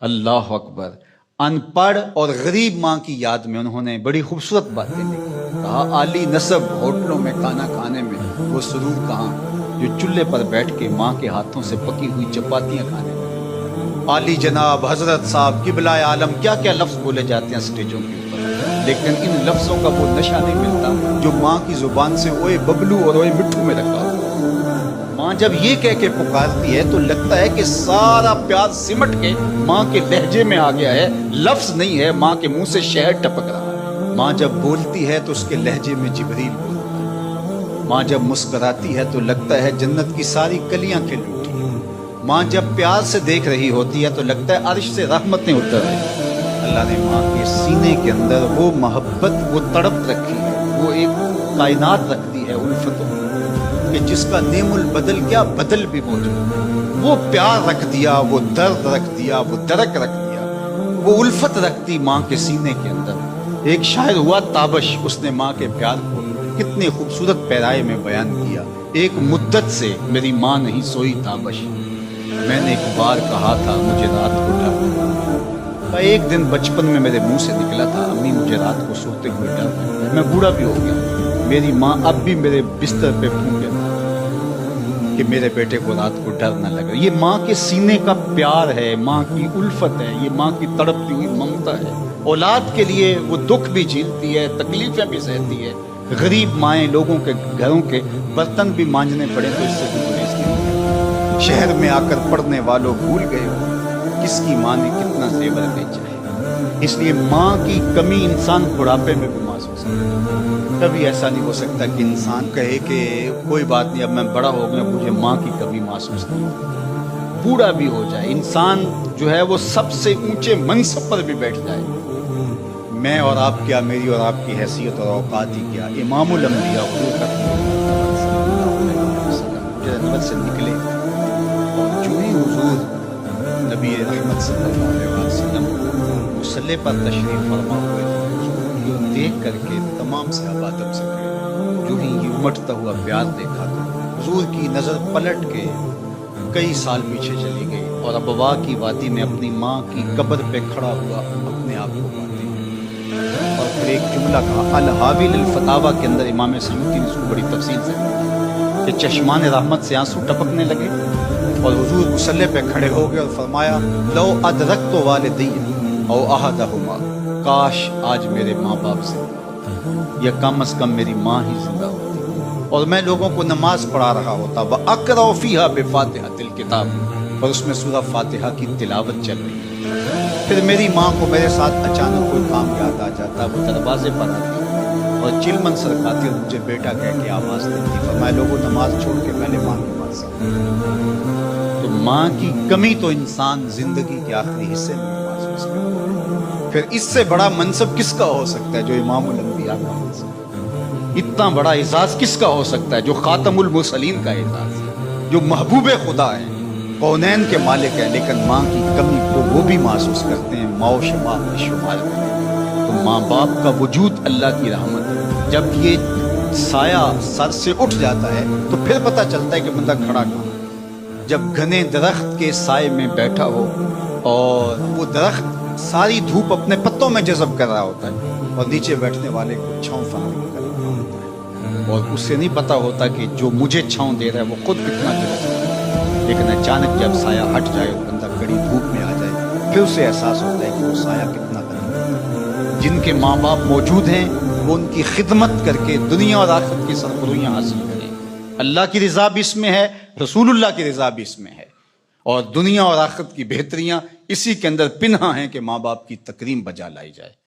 اللہ اکبر۔ ان پڑھ اور غریب ماں کی یاد میں انہوں نے بڑی خوبصورت باتیں لکھی۔ کہا عالی نسب ہوٹلوں میں کھانا کھانے میں وہ سرور کہاں جو چولہے پر بیٹھ کے ماں کے ہاتھوں سے پکی ہوئی چپاتیاں کھانے میں۔ عالی جناب، حضرت صاحب، قبلہ عالم، کیا کیا لفظ بولے جاتے ہیں سٹیجوں کے اوپر، لیکن ان لفظوں کا وہ نشہ نہیں ملتا جو ماں کی زبان سے اوئے ببلو اور اوئے مٹھو میں لگتا ہو۔ ماں جب یہ کہہ کے پکارتی ہے تو لگتا ہے کہ سارا پیار سمٹ کے ماں کے لہجے میں آ گیا ہے، لفظ نہیں ہے، ماں کے منہ سے شہد ٹپک رہا ہے۔ ماں جب بولتی ہے تو اس کے لہجے میں جبریل بولتا ہے۔ ماں جب مسکراتی ہے تو لگتا ہے جنت کی ساری کلیاں کھل اٹھی۔ ماں جب پیار سے دیکھ رہی ہوتی ہے تو لگتا ہے عرش سے رحمتیں اتر رہی۔ اللہ نے ماں کے سینے کے اندر وہ محبت، وہ تڑپ رکھی ہے، وہ ایک کائنات رکھ دی ہے الفتوں کہ جس کا نعم البدل کیا بدل بھی موجود ہے۔ وہ پیار رکھ دیا، وہ درد رکھ دیا، وہ درک رکھ دیا، وہ الفت رکھ دی ماں کے سینے کے اندر۔ ایک شاعر ہوا تابش، اس نے ماں کے پیار کو کتنے خوبصورت پیرائے میں بیان کیا۔ ایک مدت سے میری ماں نہیں سوئی تابش، میں نے ایک بار کہا تھا مجھے رات کو ڈر۔ ایک دن بچپن میں میرے منہ سے نکلا تھا امی مجھے رات کو سوتے ہوئے ڈر لگتا ہے۔ میں بوڑھا بھی ہو گیا، میری ماں اب بھی میرے بستر پہ پھونکے کہ میرے بیٹے کو رات کو ڈر نہ لگے۔ یہ ماں کے سینے کا پیار ہے، ماں کی الفت ہے، یہ ماں کی تڑپتی ہوئی ممتا ہے۔ اولاد کے لیے وہ دکھ بھی جھیلتی ہے، تکلیفیں بھی سہتی ہے۔ غریب مائیں، لوگوں کے گھروں کے برتن بھی مانجنے پڑے تو اس سے بھی گریزتی ہیں۔ شہر میں آ کر پڑھنے والوں بھول گئے ہو کس کی ماں نے کتنا زیور بیچا ہے۔ اس لیے ماں کی کمی انسان بڑھاپے میں بھی محسوس کرتا ہے۔ کبھی ایسا نہیں ہو سکتا کہ انسان کہے کہ کوئی بات نہیں، اب میں بڑا ہو گیا، مجھے ماں کی کمی محسوس نہیں ہوتی۔ بوڑھا بھی ہو جائے انسان جو ہے وہ سب سے اونچے منصب پر بھی بیٹھ جائے، میں اور آپ کیا، میری اور آپ کی حیثیت اور اوقات ہی کیا۔ امام الانبیاء حضور انور سے نکلے اور جو ہی حضور نبی رحمت صلی اللہ علیہ وسلم مصلی پر تشریف فرما ہوئے تھے، دیکھ کر کے تمام صحابہ ادب سے کھڑے۔ جو ہی یہ امٹتا ہوا پیار دیکھا تو حضور کی نظر پلٹ کے کئی سال پیچھے چلی گئی اور ابوا کی وادی میں اپنی ماں کی قبر پہ کھڑا ہوا اپنے آپ کو پاتے ہیں۔ اور پھر ایک جملہ کہا، الحاوی للفتاوی کے اندر امام سیوطی نے اس کو بڑی تفصیل سے کہ چشمان رحمت سے آنسو ٹپکنے لگے اور حضور مصلی پہ کھڑے ہو گئے اور فرمایا لو ادرکت والدی او احدہما، کاش آج میرے ماں باپ زندہ ہوتے یا کم از کم میری ماں ہی زندہ ہوتی اور میں لوگوں کو نماز پڑھا رہا ہوتا۔ وَأَقْرَأُ فِيهَا بِفَاتِحَةِ الْكِتَابِ، اور اس میں سورہ فاتحہ کی تلاوت چل رہی ہے۔ پھر میری ماں کو میرے ساتھ اچانک کوئی کام یاد آ جاتا، وہ دروازے پر آتی اور چلمن سرکاتی اور مجھے بیٹا کہہ کے آواز دیتی، فرمایا لوگوں نماز چھوڑ کے پہلے ماں کی بات سمجھو۔ تو ماں کی کمی تو انسان زندگی کے آخری حصے میں محسوس کرتا ہے۔ پھر اس سے بڑا منصب کس کا ہو سکتا ہے جو امام الانبیاء کا منصب ہے؟ اتنا بڑا اعزاز کس کا ہو سکتا ہے جو خاتم المرسلین کا اعزاز ہے، جو محبوب خدا ہیں، کونین کے مالک ہیں، لیکن ماں کی کمی کو وہ بھی محسوس کرتے ہیں، ماں و شما میں شمار میں۔ تو ماں باپ کا وجود اللہ کی رحمت ہے۔ جب یہ سایہ سر سے اٹھ جاتا ہے تو پھر پتہ چلتا ہے کہ بندہ کھڑا کہاں۔ جب گھنے درخت کے سائے میں بیٹھا ہو اور وہ درخت ساری دھوپ اپنے پتوں میں جذب کر رہا ہوتا ہے اور نیچے بیٹھنے والے کو چھاؤں فراہم کر رہا ہوتا ہے، اور اس سے نہیں پتہ ہوتا کہ جو مجھے چھاؤں دے رہا ہے وہ خود کتنا جلد ہے، لیکن اچانک جب سایہ ہٹ جائے اور بندہ کڑی دھوپ میں آ جائے پھر اسے احساس ہوتا ہے کہ وہ سایہ کتنا قریب ہے۔ جن کے ماں باپ موجود ہیں وہ ان کی خدمت کر کے دنیا اور آخرت کی سرخرویاں حاصل کریں۔ اللہ کی رضا بھی اس میں ہے، رسول اللہ کی رضا بھی اس میں ہے، اور دنیا اور آخرت کی بہتریاں اسی کے اندر پنہاں ہیں کہ ماں باپ کی تکریم بجا لائی جائے۔